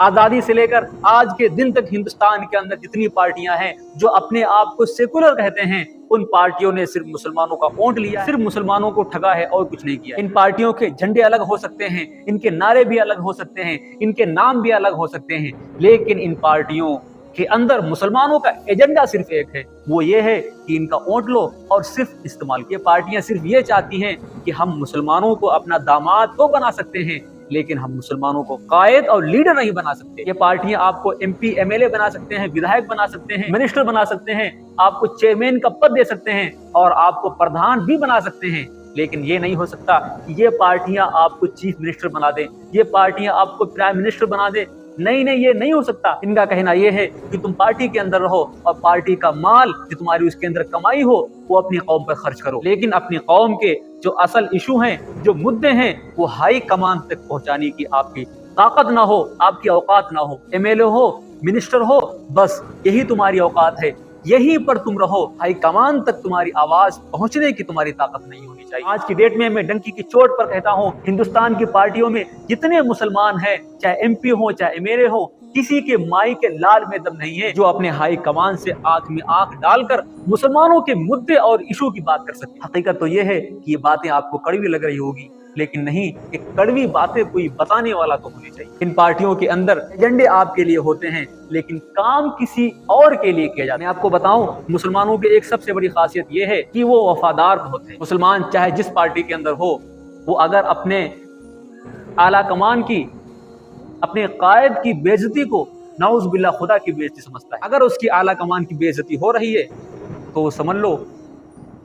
आजादी से लेकर आज के दिन तक हिंदुस्तान के अंदर जितनी पार्टियां हैं जो अपने आप को सेकुलर कहते हैं, उन पार्टियों ने सिर्फ मुसलमानों का वोट लिया, सिर्फ मुसलमानों को ठगा है और कुछ नहीं किया। इन पार्टियों के झंडे अलग हो सकते हैं, इनके नारे भी अलग हो सकते हैं, इनके नाम भी अलग हो सकते हैं, लेकिन इन पार्टियों के अंदर मुसलमानों का एजेंडा सिर्फ एक है, वो ये है कि इनका वोट लो और सिर्फ इस्तेमाल। ये पार्टियां सिर्फ ये चाहती हैं कि हम मुसलमानों को अपना दामाद तो बना सकते हैं, लेकिन हम मुसलमानों को कायद और लीडर नहीं बना सकते। ये पार्टियां आपको MP MLA बना सकते हैं, विधायक बना सकते हैं, मिनिस्टर बना सकते हैं, आपको चेयरमैन का पद दे सकते हैं और आपको प्रधान भी बना सकते हैं, लेकिन ये नहीं हो सकता कि ये पार्टियां आपको चीफ मिनिस्टर बना दें, ये पार्टियां आपको प्राइम मिनिस्टर बना दें। नहीं, ये नहीं हो सकता। इनका कहना यह है कि तुम पार्टी के अंदर रहो और पार्टी का माल जो तुम्हारी उसके अंदर कमाई हो वो अपनी कौम पर खर्च करो, लेकिन अपनी कौम के जो असल इशू हैं, जो मुद्दे हैं, वो हाई कमान तक पहुंचाने की आपकी ताकत ना हो, आपकी औकात ना हो। MLA हो, मिनिस्टर हो, बस यही तुम्हारी औकात है, यहीं पर तुम रहो। हाई कमान तक तुम्हारी आवाज पहुंचने की तुम्हारी ताकत नहीं होनी चाहिए। आज की डेट में मैं डंकी की चोट पर कहता हूं, हिंदुस्तान की पार्टियों में जितने मुसलमान हैं, चाहे MP हो चाहे MLA हो, किसी के माई के लाल में दम नहीं है जो अपने हाई कमान से आंख में आंख डालकर मुसलमानों के मुद्दे और इशू की बात कर सके। हकीकत तो यह है कि ये बातें आपको कड़वी लग रही होगी, लेकिन नहीं, एक कड़वी बातें कोई बताने वाला तो होनी चाहिए। इन पार्टियों के अंदर एजेंडे आपके लिए होते हैं, लेकिन काम किसी और के लिए किया जाता है। मैं आपको बताऊं, मुसलमानों की एक सबसे बड़ी खासियत यह है कि वो वफादार होते हैं। मुसलमान चाहे जिस पार्टी के अंदर हो, वो अगर अपने आला कमान की, अपने कायद की बेइज्जती को नाउज़ बिल्लाह खुदा की बेइज्जती समझता है। अगर उसकी आला कमान की बेइज्जती हो रही है तो वो समझ लो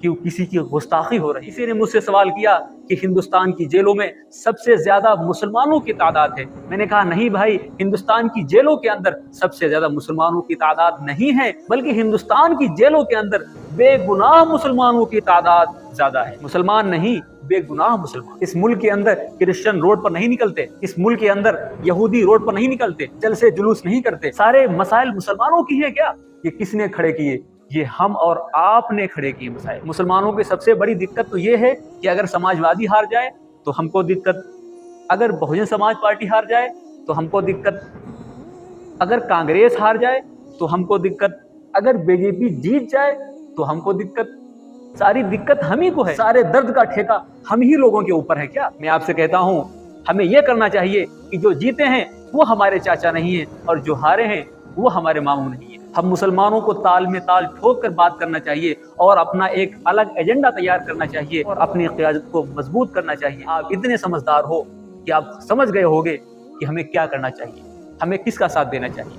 कि किसी की गुस्ताखी हो रही है। किसी ने मुझसे सवाल किया कि हिंदुस्तान की जेलों में सबसे ज्यादा मुसलमानों की तादाद है। मैंने कहा नहीं भाई, हिंदुस्तान की जेलों के अंदर सबसे ज्यादा मुसलमानों की तादाद नहीं है, बल्कि हिंदुस्तान की जेलों के अंदर बेगुनाह मुसलमानों की तादाद ज्यादा है। मुसलमान नहीं, बेगुनाह मुसलमान। इस मुल्क के अंदर क्रिश्चियन रोड पर नहीं निकलते, इस मुल्क के अंदर यहूदी रोड पर नहीं निकलते, जलसे जुलूस नहीं करते। सारे मसाइल मुसलमानों की है क्या? ये किसने खड़े किए? ये हम और आपने खड़े किए मसाइल। मुसलमानों की सबसे बड़ी दिक्कत तो ये है कि अगर समाजवादी हार जाए तो हमको दिक्कत, अगर बहुजन समाज पार्टी हार जाए तो हमको दिक्कत, अगर कांग्रेस हार जाए तो हमको दिक्कत, अगर BJP जीत जाए तो हमको दिक्कत। सारी दिक्कत हम ही को है, सारे दर्द का ठेका हम ही लोगों के ऊपर है क्या? मैं आपसे कहता हूं, हमें यह करना चाहिए कि जो जीते हैं वो हमारे चाचा नहीं है और जो हारे हैं वो हमारे मामू नहीं है। हम मुसलमानों को ताल में ताल ठोक कर बात करना चाहिए और अपना एक अलग एजेंडा तैयार करना चाहिए और अपनी क़यादत को मजबूत करना चाहिए। आप इतने समझदार हो कि आप समझ गए होंगे कि हमें क्या करना चाहिए, हमें किसका साथ देना चाहिए।